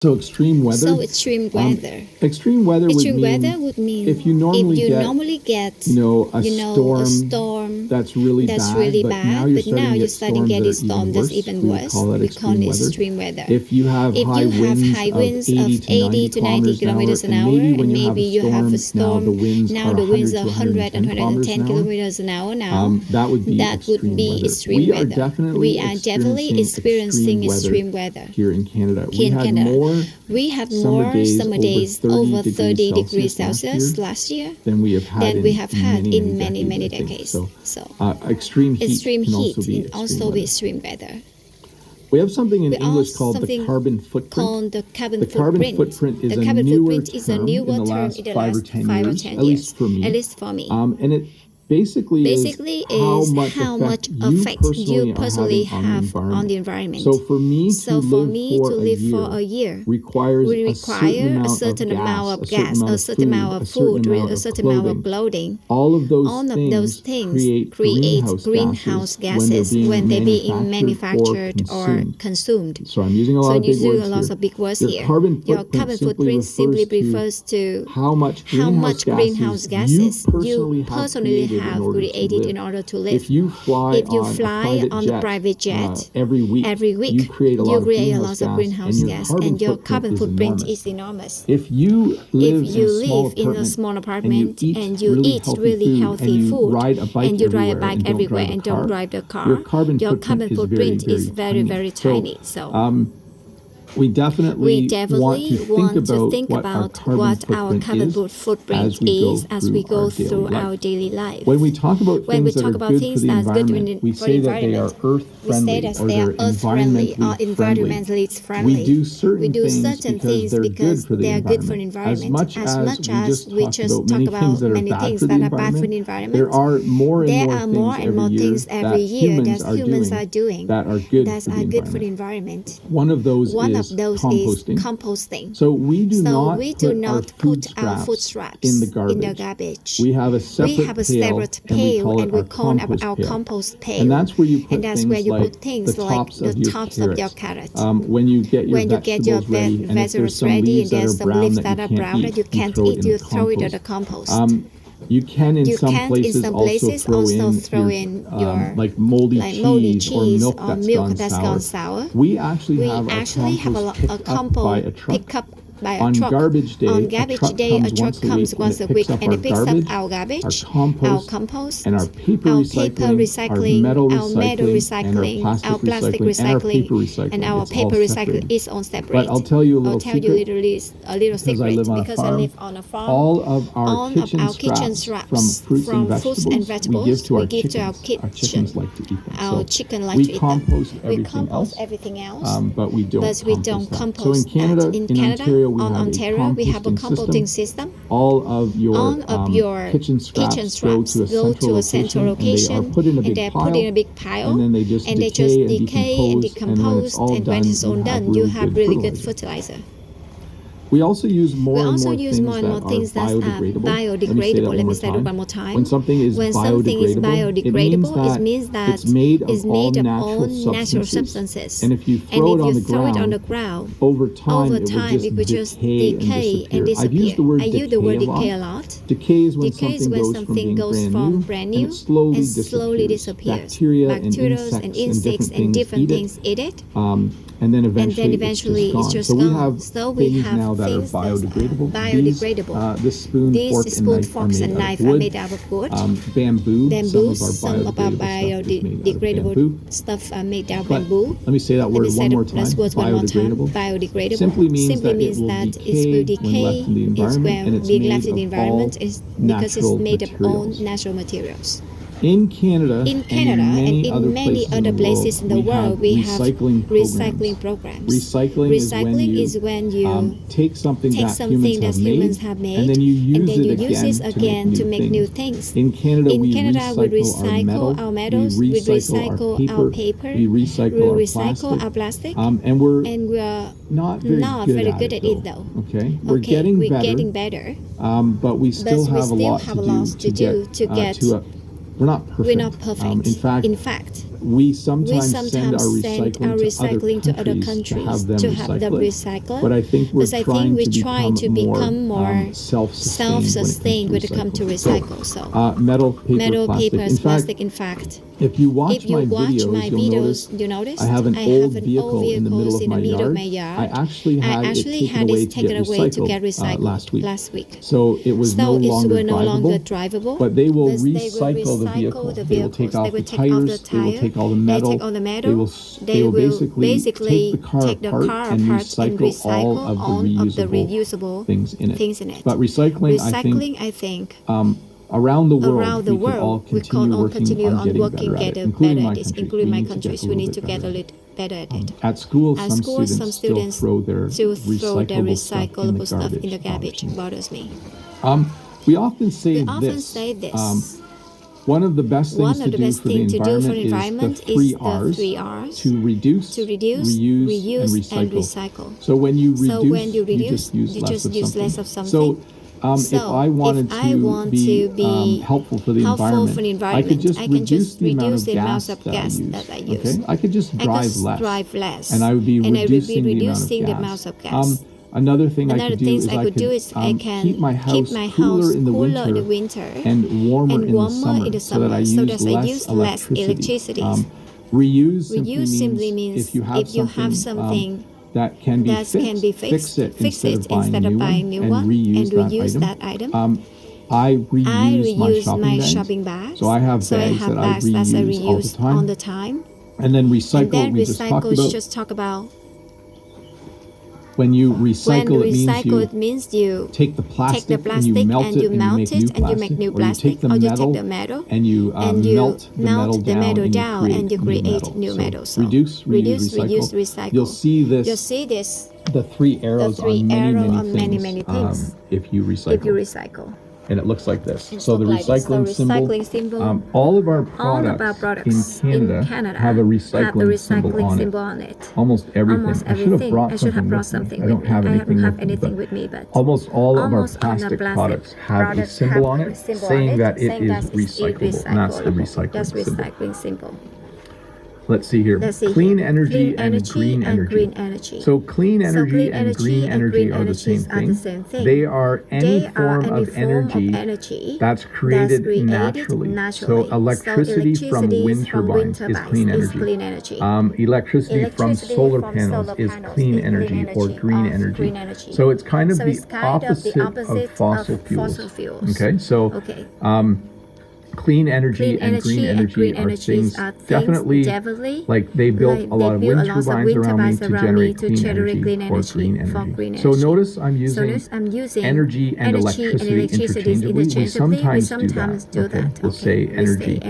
So extreme weather. So extreme weather. Extreme weather would mean if you normally get a a storm that's really bad, but now you're starting getting storms that's even worse. We call it extreme weather. If you have high winds of 80 to 90 kilometers an hour, and maybe you have a storm, now the winds are 100 to 110 kilometers an hour now, that would be extreme weather. We are definitely experiencing extreme weather here in Canada. We had more summer days over 30 degrees Celsius last year than we have had in many decades. So extreme heat can also be extreme weather. We have something in English called the carbon footprint. The carbon footprint is a newer term in the last 5 or 10 years, at least for me. And it basically is how much effect you personally have on the environment. So for me to live for a year requires a certain amount of gas, a certain amount of food, a certain amount of clothing. All of those things create greenhouse gases when they're being manufactured or consumed. So I'm using a lot of big words here. Your carbon footprint simply refers to how much greenhouse gases you personally have created in order to live. If you fly on a private jet every week, you create a lot of greenhouse gas, and your carbon footprint is enormous. If you live in a small apartment and you eat really healthy food and you ride a bike everywhere and don't drive the car, your carbon footprint is very tiny. So we definitely want to think about what our carbon footprint is as we go through our daily life. When we talk about things that are good for the environment, we say that they are earth-friendly or they're environmentally friendly. We do certain things because they are good for the environment. As much as we just talk about many things that are bad for the environment, there are more and more things every year that humans are doing that are good for the environment. One of those is composting. So we do not put our food scraps in the garbage. We have a separate pail and we call it our compost pail. And that's where you put things like the tops of your carrot. When you get your vegetables ready and there's some leaves that are brown that you can't eat, you throw it in the compost. You can in some places also throw in your like moldy cheese or milk that's gone sour. We actually have a compost pickup by a truck. Garbage day, a truck comes once a week and it picks up our garbage, our compost, and our paper recycling, our metal recycling, our plastic recycling, and our paper recycling is on separate. But I'll tell you a little secret because I live on a farm. All of our kitchen scraps from fruits and vegetables we give to our chickens. Our chicken like to eat them. We compost everything else, but we don't compost. So in Canada, in Ontario, we have a composting system. All of your kitchen scraps go to a central location, and they're put in a big pile, and then they just decay and decompose, and when it's all done, you have really good fertilizer. We also use more and more things that are biodegradable. Let me say that one more time. When something is biodegradable, it means that it's made of all natural substances. And if you throw it on the ground, over time it would just decay and disappear. I use the word decay a lot. Decay is when something goes from brand new and slowly disappears. Bacteria and insects and different things eat it. And then eventually it's just gone. So we have now that are biodegradable. This spoon, forks, and knife are made out of wood. Bamboo, some of our biodegradable stuff are made out of bamboo. Let me say that word one more time. Biodegradable simply means that it will decay when being left in the environment because it's made of all natural materials. In Canada and in many other places in the world, we have recycling programs. Recycling is when you take something that humans have made and then you use it again to make new things. In Canada, we recycle our metals, we recycle our paper, we recycle our plastic, and we're not very good at it though. Okay, we're getting better, but we still have a lot to do to get. We're not perfect. In fact, we sometimes send our recycling to other countries to have them recycle. But I think we're trying to become more self-sustained when it comes to recycle. So metal, paper, plastic. In fact, if you watch my videos, you'll notice I have an old vehicle in the middle of my yard. I actually had it taken away to get recycled last week. So it was no longer drivable. But they will recycle the vehicle. They will take off the tires. They will take all the metal. They will basically take the car apart and recycle all of the reusable things in it. But recycling, I think around the world, we can all continue on working better at it, including my countries. We need to get a little better at it. At school, some students still throw their recyclable stuff in the garbage. It bothers me. We often say this. One of the best things to do for the environment is the three R's. To reduce, reuse, and recycle. So when you reduce, you just use less of something. So if I wanted to be helpful for the environment, I could just reduce the amount of gas that I use. Okay? I could just drive less. And I would be reducing the amount of gas. Another thing I could do is I can keep my house cooler in the winter and warmer in the summer so that I use less electricity. Reuse simply means if you have something that can be fixed, fix it instead of buying new one and reuse that item. I reuse my shopping bags. So I have bags that I reuse all the time. And then recycle, we just talk about. When you recycle, it means you take the plastic and you melt it and you make new plastic. Or you take the metal and you melt the metal down and you create new metal. So reduce, reuse, recycle. You'll see this. The three arrows on many things. If you recycle. And it looks like this. So the recycling symbol. All of our products in Canada have a recycling symbol on it. Almost everything. I should have brought something. I don't have anything with me, but almost all of our plastic products have a symbol on it saying that it is recyclable. And that's the recycling symbol. Let's see here. Clean energy and green energy. So clean energy and green energy are the same thing. They are any form of energy that's created naturally. So electricity from wind turbines is clean energy. Electricity from solar panels is clean energy or green energy. So it's kind of the opposite of fossil fuels. Okay, so clean energy and green energy are things definitely like they built a lot of wind turbines around me to generate clean energy for green energy. So notice I'm using energy and electricity interchangeably. We sometimes do that. We'll say energy.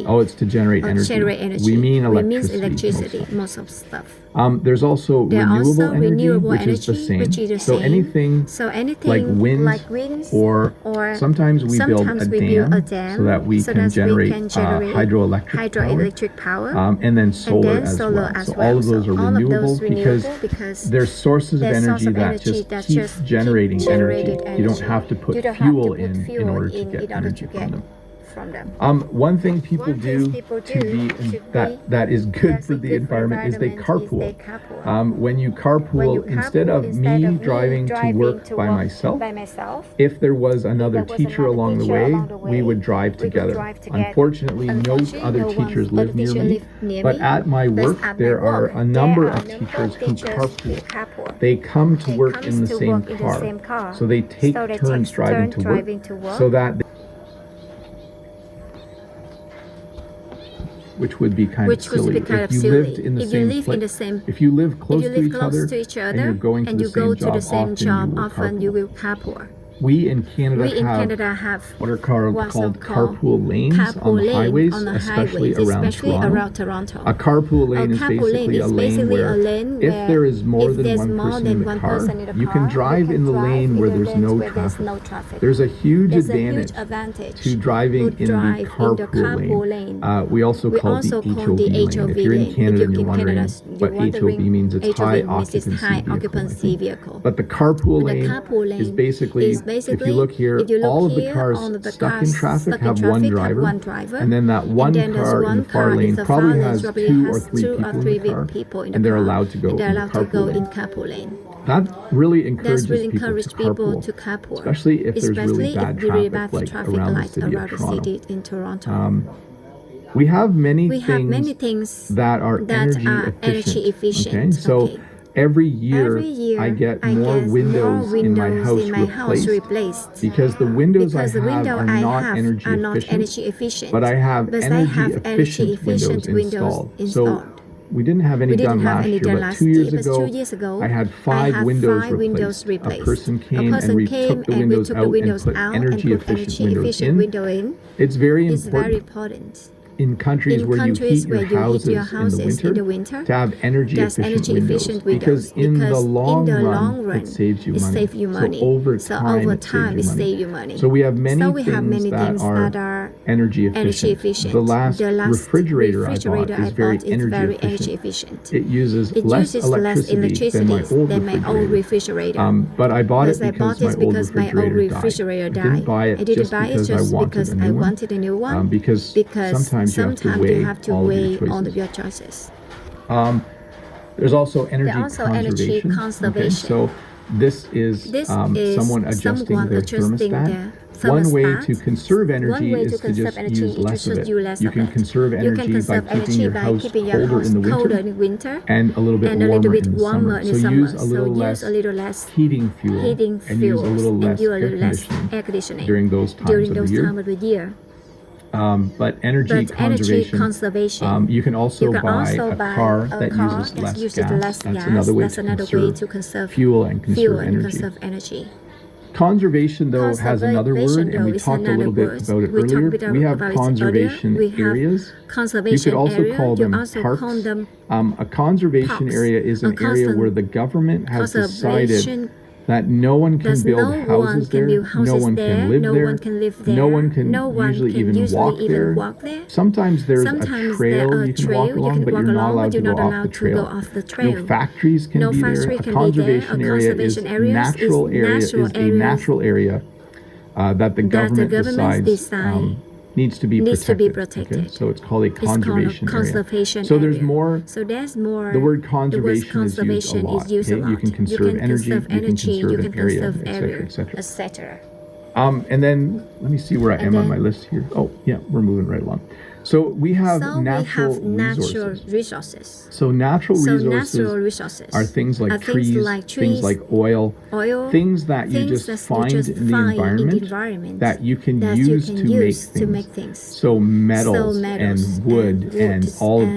Oh, it's to generate energy. We mean electricity. Most of stuff. There's also renewable energy, which is the same. So anything like wind or sometimes we build a dam so that we can generate hydroelectric power. And then solar as well. So all of those are renewable because they're sources of energy that just keep generating energy. You don't have to put fuel in order to get energy from them. One thing people do that is good for the environment is they carpool. When you carpool, instead of me driving to work by myself, if there was another teacher along the way, we would drive together. Unfortunately, no other teachers live near me, but at my work, there are a number of teachers who carpool. They come to work in the same car, so they take turns driving to work, so that which would be kind of silly. If you lived in the same place, if you live close to each other and you're going to the same job, often you will carpool. We in Canada have what are called carpool lanes on the highways, especially around Toronto. A carpool lane is basically a lane where if there is more than one person in the car, you can drive in the lane where there's no traffic. There's a huge advantage to driving in the carpool lane. We also call it the HOV lane. If you're in Canada and you're wondering what HOV means, it's high occupancy vehicle. But the carpool lane is basically basically, if you look here, all of the cars stuck in traffic have one driver, and then that one car in the far lane probably has two or three people in the car, and they're allowed to go in carpool lane. That really encourages people to carpool, especially if there's really bad traffic, like around the city in Toronto. We have many things that are energy efficient. Okay? So every year I get more windows in my house replaced because the windows I have are not energy efficient, but I have energy efficient windows installed. So we didn't have any done last year, but 2 years ago, I had five windows replaced. A person came and we took the windows out and put energy efficient windows in. It's very important. In countries where you heat your houses in the winter, to have energy efficient windows, because in the long run, it saves you money. So over time, it saves you money. So we have many things that are energy efficient. The last refrigerator I bought is very energy efficient. It uses less electricity than my old refrigerator. But I bought it because my old refrigerator died. I didn't buy it just because I wanted a new one. Because sometimes you have to weigh all of your choices. There's also energy conservation. Okay? So this is someone adjusting their thermostat. One way to conserve energy is to just use less of it. You can conserve energy by keeping your house colder in the winter and a little bit warmer in the summer. So use a little less heating fuel and use a little less air conditioning during those times of the year. But energy conservation, you can also buy a car that uses less gas. That's another way to conserve fuel and conserve energy. Conservation, though, has another word, and we talked a little bit about it earlier. We have conservation areas. You could also call them parks. A conservation area is an area where the government has decided that no one can build houses there, no one can live there, no one can usually even walk there. Sometimes there's a trail you can walk along, but you're not allowed to go off the trail. No factories can be there. A conservation area is a natural area that the government decides needs to be protected. Okay? So it's called a conservation area. So there's more. The word conservation is used a lot. Okay? You can conserve energy, you can conserve an area, etc. And then let me see where I am on my list here. Oh, yeah, we're moving right along. So we have natural resources. So natural resources are things like trees, things like oil, things that you just find in the environment that you can use to make things. So metals and wood and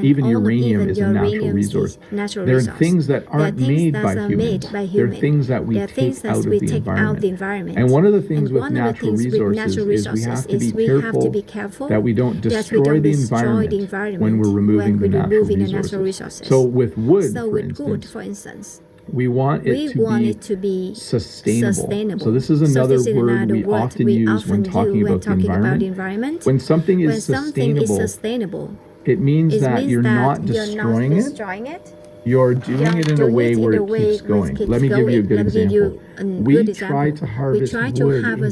even uranium is a natural resource. There are things that aren't made by humans. There are things that we take out of the environment. And one of the things with natural resources is we have to be careful that we don't destroy the environment when we're removing the natural resources. So with wood, for instance, we want it to be sustainable. So this is another word we often use when talking about the environment. When something is sustainable, it means that you're not destroying it. You're doing it in a way where it keeps going. Let me give you a good example. We try to harvest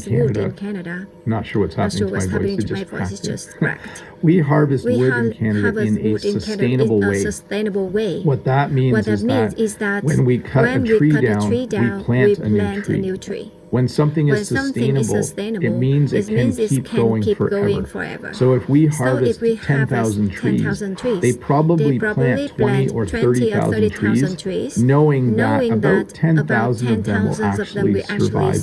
wood in Canada. Not sure what's happening to my voice. It just cracked. We harvest wood in Canada in a sustainable way. What that means is that when we cut a tree down, we plant a new tree. When something is sustainable, it means it can keep going forever. So if we harvest 10,000 trees, they probably plant 20 or 30,000 trees, knowing that about 10,000 of them will actually survive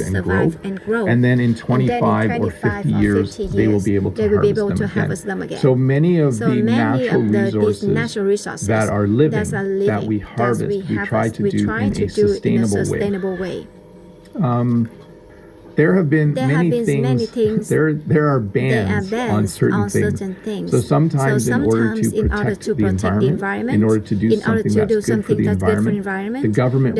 and grow. And then in 25 or 50 years, they will be able to harvest them again. So many of the natural resources that are living, that we harvest, we try to do in a sustainable way. There have been many things. There are bans on certain things. So sometimes in order to protect the environment, in order to do something that's good for the environment, the government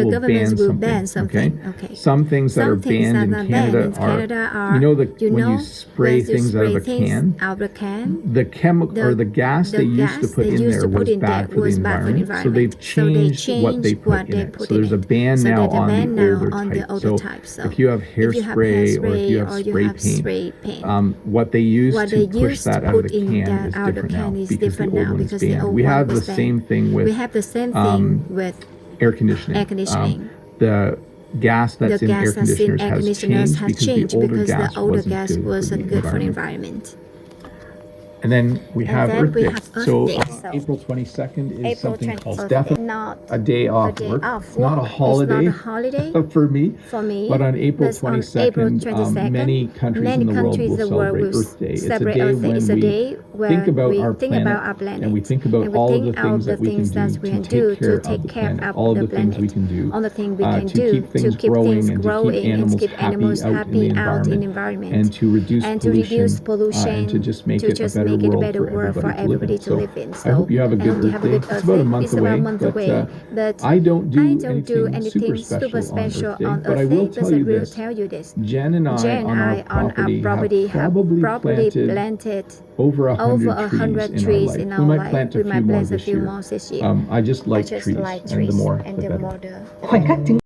will ban something. Okay? Some things that are banned in Canada are, when you spray things out of a can, the chemical or the gas they used to put in there was bad for the environment. So they've changed what they put in it. So there's a ban now on the older types. So if you have hairspray hairspray or if you have spray paint. What they use to push that out of the can is different now because the old one is banned. We have the same thing with air conditioning. The gas that's in air conditioners has changed because the older gas wasn't good for the environment. And then we have Earth Day. So April 22nd is something called definitely not a day off work. It's not a holiday for me. But on April 22nd, many countries in the world will celebrate Earth Day. It's a day when we think about our planet and we think about all of the things that we can do to take care of the planet, all of the things we can do to keep things growing and to keep animals happy out in the environment and to reduce pollution and to just make it a better world for everybody to live in. So I hope you have a good Earth Day. It's about a month away, but I don't do anything super special on Earth Day. But I will tell you this. Jen and I on our property have probably planted over 100 trees in our life. We might plant a few more this year. I just like trees, and the more the better.